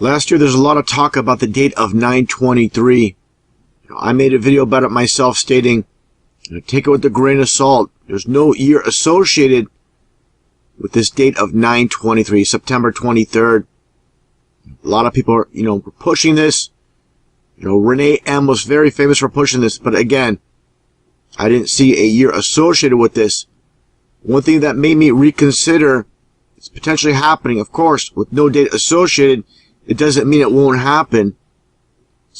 Last year, there's a lot of talk about the date of 9/23. I made a video about it myself stating, take it with a grain of salt. There's no year associated with this date of 9/23, September 23rd. A lot of people are, pushing this. Renee M. was very famous for pushing this, but again, I didn't see a year associated with this. One thing that made me reconsider it's potentially happening, of course, with no date associated, it doesn't mean it won't happen,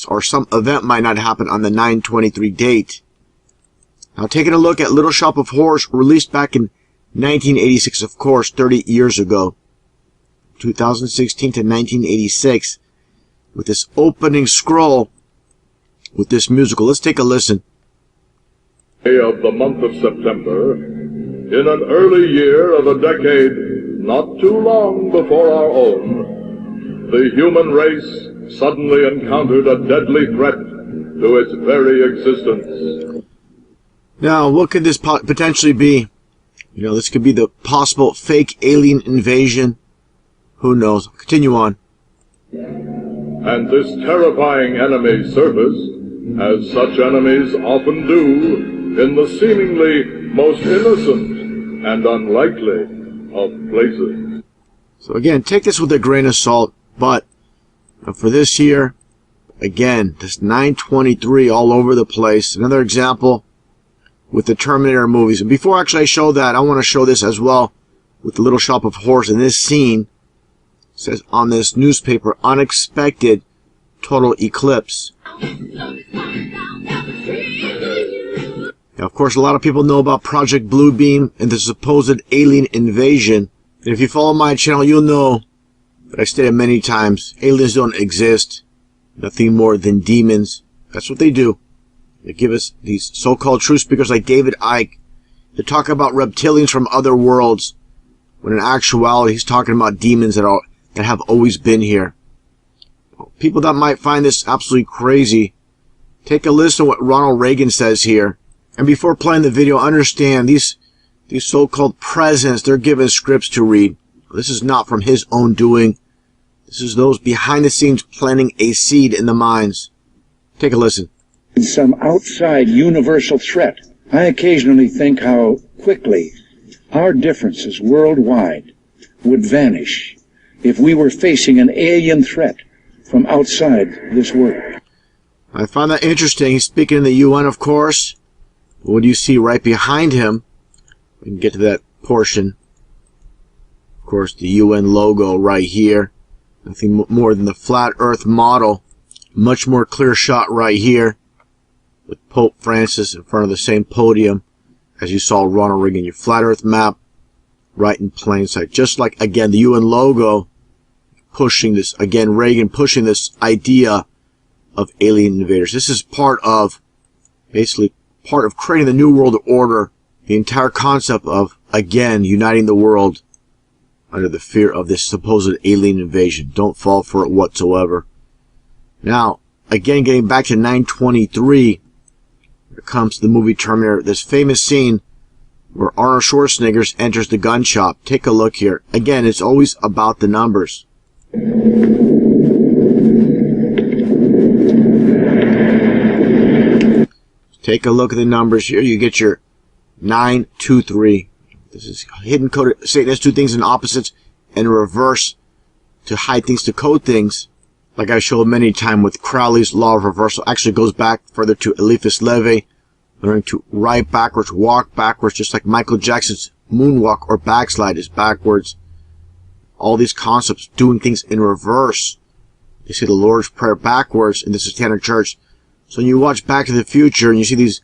or some event might not happen on the 9/23 date. Now, taking a look at Little Shop of Horrors, released back in 1986, of course, 30 years ago, 2016 to 1986, with this opening scroll, with this musical. Let's take a listen. Day of the month of September, in an early year of a decade not too long before our own, the human race suddenly encountered a deadly threat to its very existence. Now, what could this potentially be? This could be the possible fake alien invasion. Who knows? Continue on. And this terrifying enemy surfaced, as such enemies often do, in the seemingly most innocent and unlikely of places. So again, take this with a grain of salt, but for this year, again, this 9/23 all over the place. Another example with the Terminator movies. And before actually I show that, I want to show this as well with the Little Shop of Horrors. In this scene, it says on this newspaper, unexpected total eclipse. Now, of course, a lot of people know about Project Bluebeam and the supposed alien invasion. And if you follow my channel, you'll know that I stated many times, aliens don't exist. Nothing more than demons. That's what they do. They give us these so-called truth speakers like David Icke to talk about reptilians from other worlds, when in actuality he's talking about demons that have always been here. People that might find this absolutely crazy, take a listen to what Ronald Reagan says here. And before playing the video, understand these so-called presidents, they're given scripts to read. This is not from his own doing. This is those behind the scenes planting a seed in the minds. Take a listen. Some outside universal threat. I occasionally think how quickly our differences worldwide would vanish if we were facing an alien threat from outside this world. I find that interesting. He's speaking in the UN, of course. What do you see right behind him? We can get to that portion. Of course, the UN logo right here. Nothing more than the flat earth model. Much more clear shot right here, with Pope Francis in front of the same podium as you saw Ronald Reagan. Your flat earth map right in plain sight. Just like, again, the UN logo pushing this, again, Reagan pushing this idea of alien invaders. This is basically part of creating the New World Order, the entire concept of, again, uniting the world under the fear of this supposed alien invasion. Don't fall for it whatsoever. Now, again, getting back to 9/23, here comes the movie Terminator, this famous scene where Arnold Schwarzenegger enters the gun shop. Take a look here. Again, it's always about the numbers. Take a look at the numbers here. You get your 923. This is hidden code. Satan has two things in opposites and reverse to hide things, to code things. Like I showed many times with Crowley's law of reversal. Actually goes back further to Eliphas Levi, learning to write backwards, walk backwards, just like Michael Jackson's moonwalk or backslide is backwards. All these concepts, doing things in reverse. You see the Lord's Prayer backwards in the Satanic Church. So when you watch Back to the Future and you see these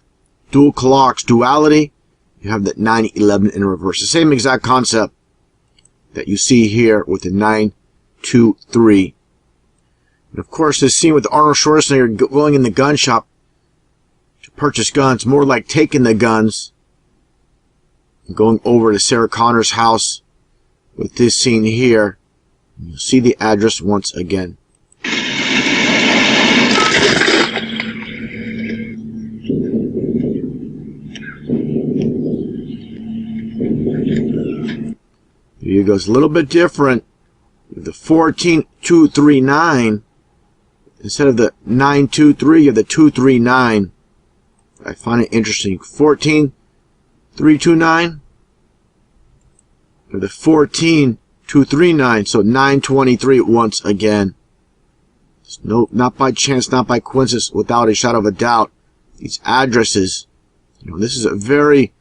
dual clocks, duality, you have that 9/11 in reverse. The same exact concept that you see here with the 923. And of course, this scene with Arnold Schwarzenegger going in the gun shop to purchase guns, more like taking the guns, and going over to Sarah Connor's house with this scene here. You'll see the address once again. Here goes a little bit different. You have the 14239 instead of the 923. You have the 239. I find it interesting. 14329. You have the 14239. So 923 once again. No, not by chance, not by coincidence, without a shadow of a doubt. These addresses, this is a very,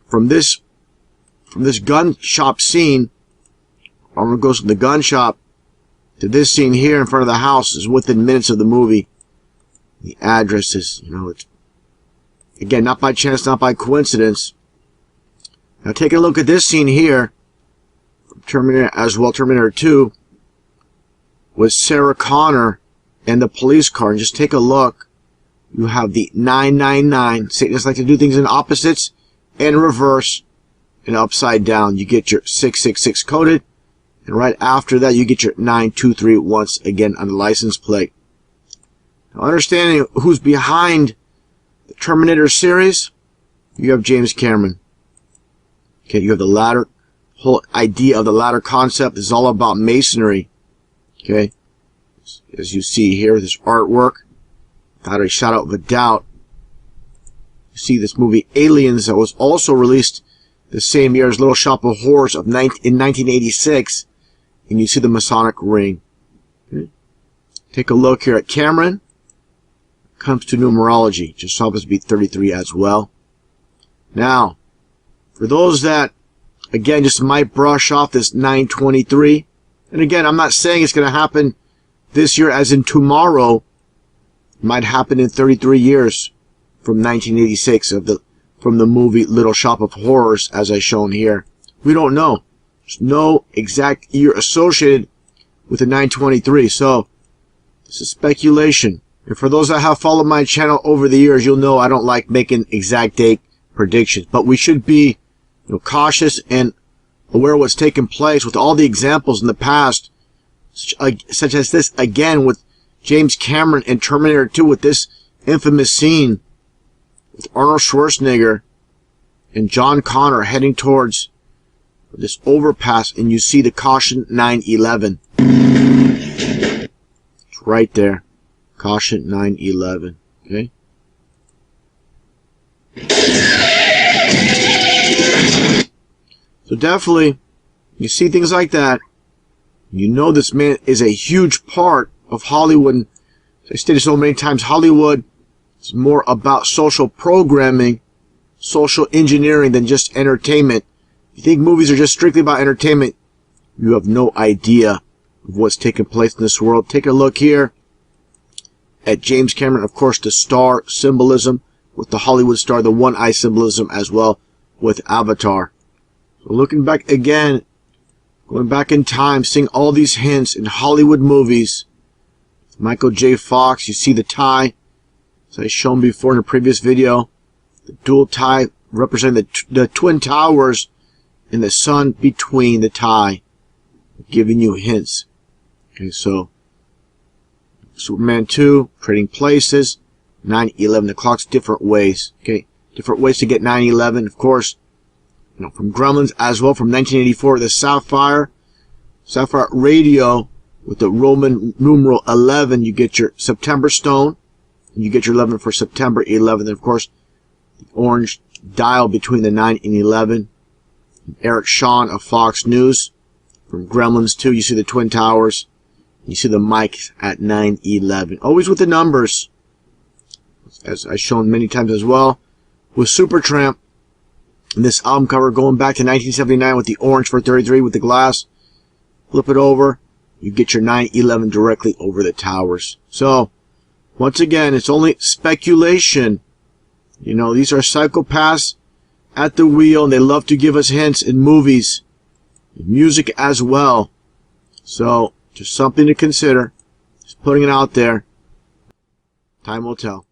from this gun shop scene, armor goes from the gun shop to this scene here in front of the house is within minutes of the movie. The addresses, it's, again, not by chance, not by coincidence. Now take a look at this scene here, from Terminator as well, Terminator 2. With Sarah Connor and the police car. And just take a look. You have the 999. Satanists like to do things in opposites and reverse and upside down. You get your 666 coded. And right after that, you get your 923 once again on the license plate. Now, understanding who's behind the Terminator series, you have James Cameron. Okay, you have the ladder. Whole idea of the ladder concept is all about masonry. Okay, as you see here, this artwork, without a shadow of a doubt, you see this movie Aliens that was also released the same year as Little Shop of Horrors in 1986, and you see the Masonic ring. Okay. Take a look here at Cameron. Comes to numerology, just happens to be 33 as well. Now, for those that, again, just might brush off this 923. And again, I'm not saying it's going to happen this year as in tomorrow. It might happen in 33 years from 1986 from the movie Little Shop of Horrors, as I shown here. We don't know. There's no exact year associated with the 923. So this is speculation. And for those that have followed my channel over the years, you'll know I don't like making exact date predictions. But we should be cautious and aware of what's taken place with all the examples in the past, such as this, again, with James Cameron in Terminator 2, with this infamous scene with Arnold Schwarzenegger and John Connor heading towards this overpass, and you see the caution 911. It's right there. Caution 911. Okay? So definitely, you see things like that, you know this man is a huge part of Hollywood. As I stated so many times, Hollywood is more about social programming, social engineering than just entertainment. If you think movies are just strictly about entertainment, you have no idea of what's taking place in this world. Take a look here at James Cameron, of course, the star symbolism with the Hollywood star, the one eye symbolism as well with Avatar. So looking back again, going back in time, seeing all these hints in Hollywood movies. Michael J. Fox, you see the tie, as I shown before in a previous video. The dual tie representing the Twin Towers and the sun between the tie, giving you hints. Okay, so Superman 2, Trading Places, 9/11, the clock's different ways. Okay, different ways to get 9/11, of course. From Gremlins as well, from 1984, the Sapphire radio with the Roman numeral 11. You get your September stone, and you get your 11 for September 11th. And of course, the orange dial between the 9 and 11. Eric Shawn of Fox News, from Gremlins 2, you see the Twin Towers. You see the mic at 9/11. Always with the numbers, as I've shown many times as well. With Supertramp, and this album cover going back to 1979 with the orange for 33 with the glass. Flip it over, you get your 9/11 directly over the towers. So, once again, it's only speculation. These are psychopaths at the wheel, and they love to give us hints in movies, in music as well. So, just something to consider. Just putting it out there. Time will tell.